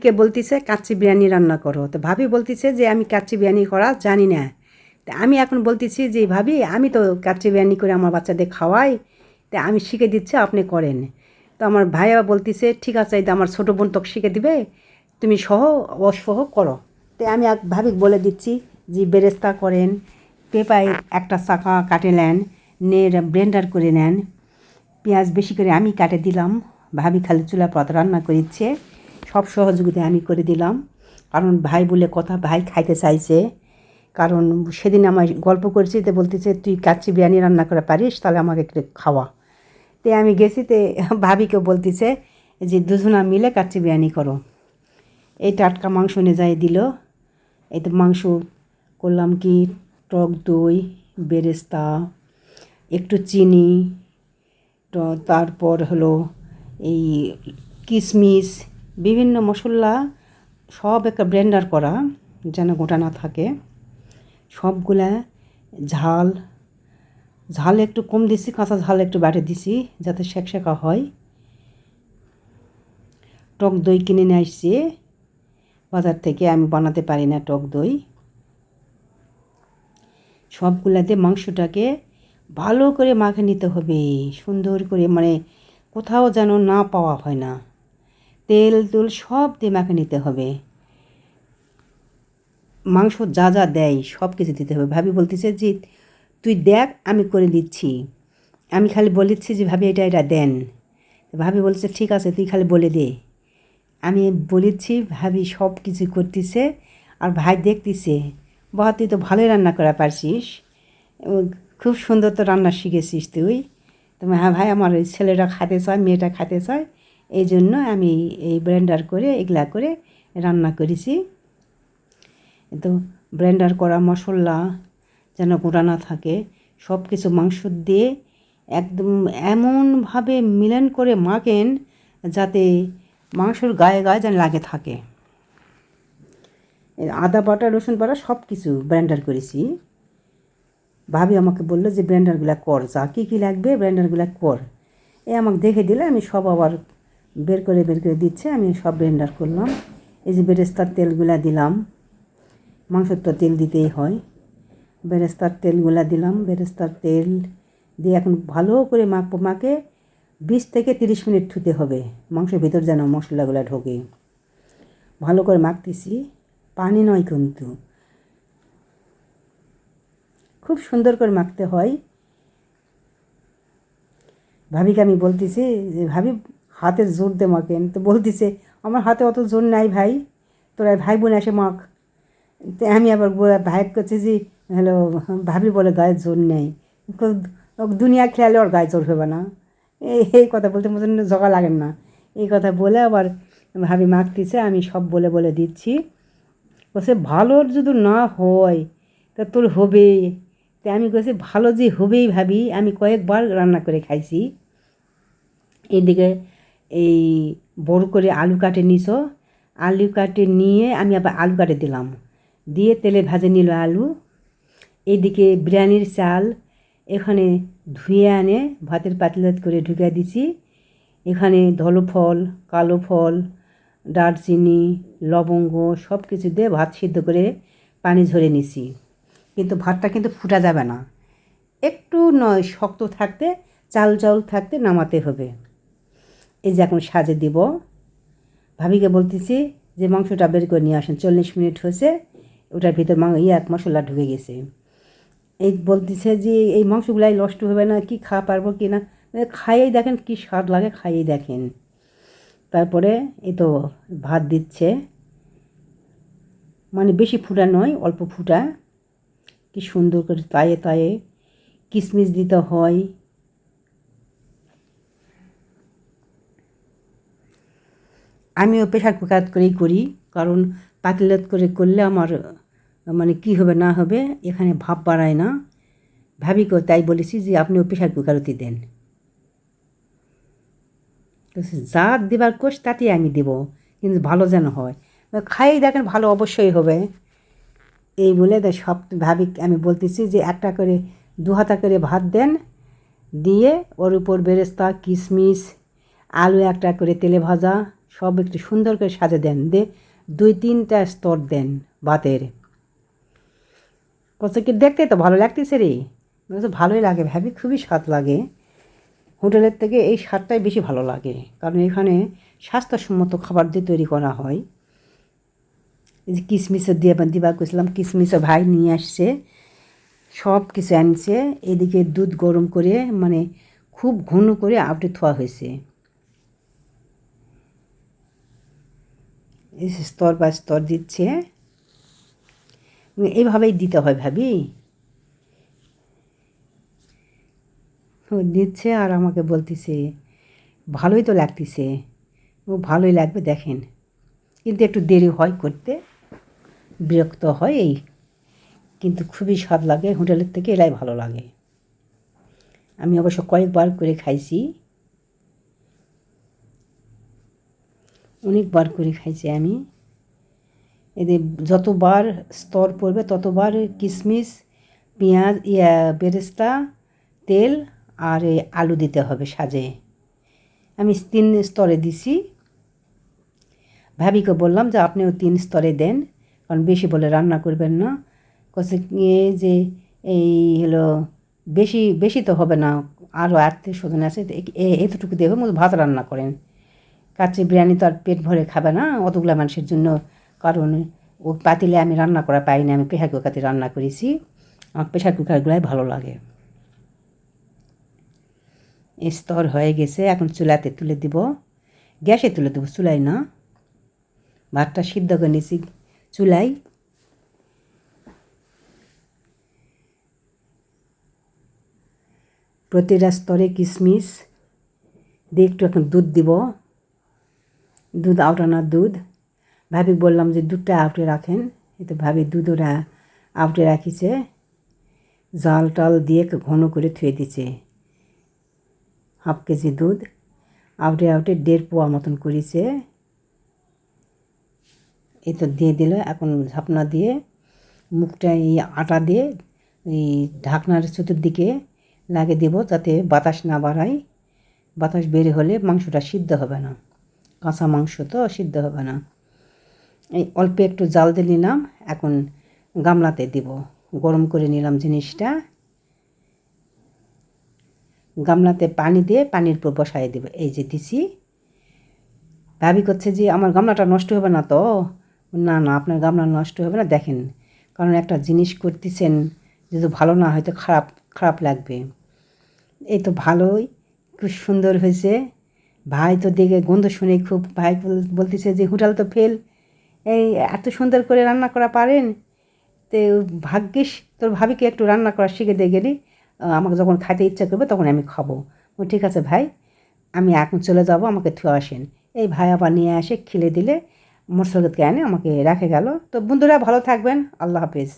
কে বলতেছে কাচ্চি বিরিয়ানি রান্না করো, তো ভাবি বলতেছে যে আমি কাচ্চি বিরিয়ানি করা জানি না। তা আমি এখন বলতেছি যে ভাবি আমি তো কাচ্চি বিরিয়ানি করে আমার বাচ্চাদের খাওয়াই, তা আমি শিখে দিচ্ছি আপনি করেন। তো আমার ভাইয়া বলতেছে ঠিক আছে, এই তো আমার ছোটো বোন তোকে শিখে দিবে, তুমি সহ অসহ করো। তো আমি এক ভাবি বলে দিচ্ছি যে বেরেস্তা করেন, পেঁপায় একটা চাকা কাটে নেন, ব্লেন্ডার করে নেন, পেঁয়াজ বেশি করে আমি কাটে দিলাম, ভাবি খালি চুলা পথ রান্না করেছে, সব সহযোগিতা আমি করে দিলাম। কারণ ভাই বলে কথা, ভাই খাইতে চাইছে। কারণ সেদিন আমায় গল্প করছি, তো বলতেছে তুই কাচ্চি বিরিয়ানি রান্না করে পারিস, তাহলে আমাকে একটু খাওয়া। তো আমি গেছি, তো ভাবিকেও বলতেছে যে দুজনা মিলে কাচ্চি বিরিয়ানি করো। এই টাটকা মাংস নিয়ে যাই দিল। এই তো মাংস করলাম কি, টক দই, বেরেস্তা, একটু চিনি, তো তারপর হলো এই কিশমিশ, বিভিন্ন মশলা সব একটা ব্লেন্ডার করা যেন গোটা না থাকে। সবগুলা ঝাল ঝাল একটু কম দিছি, কাঁচা ঝাল একটু বাটে দিছি যাতে শেকা হয়। টক দই কিনে নিয়ে আসছি বাজার থেকে, আমি বানাতে পারি না টক দই। সবগুলাতে মাংসটাকে ভালো করে মাখে নিতে হবে, সুন্দর করে, মানে কোথাও যেন না পাওয়া হয় না। তেল তুল সব দিয়ে মাখে নিতে হবে। মাংস যা যা দেয় সব কিছু দিতে হবে। ভাবি বলতেছে যে তুই দেখ আমি করে দিচ্ছি, আমি খালি বলেছি যে ভাবি এটা এটা দেন। ভাবি বলছে ঠিক আছে তুই খালি বলে দে। আমি বলেছি, ভাবি সব কিছু করতেছে আর ভাই দেখতেছে, বাহ তুই তো ভালোই রান্না করা পারছিস, খুব সুন্দর তো রান্না শিখেছিস তুই। তো হ্যাঁ ভাই, আমার ওই ছেলেটা খেতে চায়, মেয়েটা খেতে চায়, এই জন্য আমি এই ব্লেন্ডার করে এগুলা করে রান্না করেছি। তো ব্লেন্ডার করা মশলা যেন গোটা না থাকে, সব কিছু মাংস দিয়ে একদম এমনভাবে মিলন করে মাখেন যাতে মাংসর গায়ে গায়ে যেন লাগে থাকে। আদা বাটা, রসুন বাটা সব কিছু ব্লেন্ডার করেছি। ভাবি আমাকে বললো যে ব্লেন্ডারগুলো কর, যা কী কী লাগবে ব্লেন্ডারগুলো কর। আমাকে দেখে দিলে আমি সব আবার বের করে দিচ্ছে, আমি সব ব্লেন্ডার করলাম। এই যে বেরেস্তার তেলগুলা দিলাম, মাংসর তো তেল দিতেই হয়, বেরেস্তার তেলগুলা দিলাম। বেরেস্তার তেল দিয়ে এখন ভালো করে মাখে 20 থেকে 30 মিনিট ধুতে হবে, মাংসের ভেতর যেন মশলাগুলো ঢোকে। ভালো করে মাখতেছি, পানি নয় কিন্তু, খুব সুন্দর করে মাখতে হয়। ভাবিকে আমি বলতেছি যে ভাবি হাতের জোর দে মাখেন, তো বলতেছে আমার হাতে অত জোর নাই ভাই, তোরা ভাই বোন এসে মাখ। তো আমি আবার ভাই করছি যে হ্যালো, ভাবি বলে গায়ে জোর নেই, দুনিয়া খেয়ালে ওর গায়ে জোর হবে না, এই কথা বলতে মতন জগা লাগেন না। এই কথা বলে আবার ভাবি মাখতেছে, আমি সব বলে বলে দিচ্ছি। বলছে ভালোর যদি না হয় তা তোর হবেই। তো আমি বলছি ভালো যে হবেই ভাবি, আমি কয়েকবার রান্না করে খাইছি। এদিকে এই বড় করে আলু কাটে নিছো, আলু কাটে নিয়ে আমি আবার আলু কাটে দিলাম, দিয়ে তেলে ভাজে নিল আলু। এইদিকে বিরিয়ানির চাল এখানে ধুয়ে আনে ভাতের পাতিলাত করে ঢুকিয়ে দিছি। এখানে ধলো ফল, কালো ফল, দারচিনি, লবঙ্গ সব কিছু দিয়ে ভাত সিদ্ধ করে পানি ঝরে নিছি। কিন্তু ভাতটা কিন্তু ফুটা যাবে না, একটু নয় শক্ত থাকতে, চাল চাউল থাকতে নামাতে হবে। এই যে এখন সাজে দিব। ভাবিকে বলতেছি যে মাংসটা বের করে নিয়ে আসেন, 40 মিনিট হয়েছে, ওটার ভিতর মশলা ঢুকে গেছে। এই বলতেছে যে এই মাংসগুলাই নষ্ট হবে না, কি খাওয়া পারবো কি না, খাইয়েই দেখেন কি স্বাদ লাগে, খাইয়েই দেখেন। তারপরে এই তো ভাত দিচ্ছে, মানে বেশি ফুটা নয়, অল্প ফুটা, কি সুন্দর করে তায়ে তায়ে কিশমিশ দিতে হয়। আমিও প্রেশার কুকার করেই করি, কারণ পাতিলাত করে করলে আমার মানে কি হবে না হবে এখানে ভাপ বাড়ায় না। ভাবিকেও তাই বলেছি যে আপনিও প্রেশার কুকারতে দেন, যা দেবার কোষ তাতেই আমি দেবো, কিন্তু ভালো যেন হয়, খাইয়েই দেখেন ভালো অবশ্যই হবে। এই বলে সব ভাবি আমি বলতেছি যে একটা করে 2 হাতা করে ভাত দেন, দিয়ে ওর উপর বেরেস্তা, কিশমিশ, আলু একটা করে তেলে ভাজা, সব একটু সুন্দর করে সাজে দেন, 2-3টা স্তর দেন ভাতের। কত কি দেখতে তো ভালো লাগতেছে রে, তো ভালোই লাগে ভাবি, খুবই স্বাদ লাগে। হোটেলের থেকে এই স্বাদটাই বেশি ভালো লাগে, কারণ এখানে স্বাস্থ্যসম্মত খাবার দিয়ে তৈরি করা হয়। এই যে কিশমিশও দিবা করছিলাম, কিশমিশও ভাই নিয়ে আসছে, সব কিছু আনছে। এদিকে দুধ গরম করে মানে খুব ঘন করে আউটে থোয়া হয়েছে। এই স্তর বাই স্তর দিচ্ছে, এইভাবেই দিতে হয় ভাবি। দিচ্ছে আর আমাকে বলতেছে ভালোই তো লাগতেছে। ও ভালোই লাগবে দেখেন, কিন্তু একটু দেরি হয় করতে, বিরক্ত হয় এই, কিন্তু খুবই স্বাদ লাগে। হোটেলের থেকে এলাই ভালো লাগে। আমি অবশ্য কয়েকবার করে খাইছি, অনেকবার করে খাইছি আমি। এদের যতবার স্তর পড়বে ততবার কিশমিশ, পেঁয়াজ, বেরেস্তা, তেল আর এই আলু দিতে হবে সাজে। আমি 3 স্তরে দিছি। ভাবিকে বললাম যে আপনিও 3 স্তরে দেন, কারণ বেশি বলে রান্না করবেন না। কছে যে এই হলো বেশি বেশি তো হবে না, আরও আত্মীয়-স্বজন আছে, এতটুকু দিয়ে ভাত রান্না করেন। কাচ্চি বিরিয়ানি তো আর পেট ভরে খাবে না অতগুলো মানুষের জন্য, কারণ ও পাতিলে আমি রান্না করা পাই না, আমি প্রেসার কুকারে রান্না করেছি। আমার প্রেসার কুকারগুলাই ভালো লাগে। স্তর হয়ে গেছে, এখন চুলাতে তুলে দিব, গ্যাসে তুলে দেবো, চুলায় না। ভাতটা সিদ্ধ করে নিয়েছি চুলায়। প্রতিটা স্তরে কিশমিশ দিয়ে একটু এখন দুধ দিব, দুধ আউটানোর দুধ। ভাবি বললাম যে দুধটা আউটে রাখেন, এতে ভাবি দুধ ওরা আউটে রাখিছে, জাল টাল দিয়ে ঘন করে থুয়ে দিছে। 1/2 কেজি দুধ আউটে 1.5 পোয়া মতন করেছে। এই তো দিয়ে দিল। এখন ঝাপনা দিয়ে মুখটা এই আটা দিয়ে এই ঢাকনার চতুর্দিকে লাগিয়ে দেব, যাতে বাতাস না বাড়ায়। বাতাস বের হলে মাংসটা সিদ্ধ হবে না, কাঁচা মাংস তো সিদ্ধ হবে না। এই অল্প একটু জাল দিয়ে নিলাম, এখন গামলাতে দিব, গরম করে নিলাম জিনিসটা। গামলাতে পানি দিয়ে পানির উপর বসাই দেব। এই যে দিছি। ভাবি করছে যে আমার গামলাটা নষ্ট হবে না তো? না না, আপনার গামলা নষ্ট হবে না, দেখেন, কারণ একটা জিনিস করতেছেন, যদি ভালো না হয় তো খারাপ খারাপ লাগবে। এই তো ভালোই, খুব সুন্দর হয়েছে। ভাই তো দেখে গন্ধ শুনে খুব, ভাই বলতেছে যে হোটেল তো ফেল, এই এত সুন্দর করে রান্না করা পারেন, তো ভাগ্যিস তোর ভাবিকে একটু রান্না করা শিখে দিয়ে গেলি, আমাকে যখন খাইতে ইচ্ছা করবে তখন আমি খাবো। ও ঠিক আছে ভাই, আমি এখন চলে যাব, আমাকে থুয়ে আসেন। এই ভাই আবার নিয়ে আসে, খেলে দিলে মোটরসাইকেলকে এনে আমাকে রেখে গেল। তো বন্ধুরা ভালো থাকবেন, আল্লাহ হাফেজ।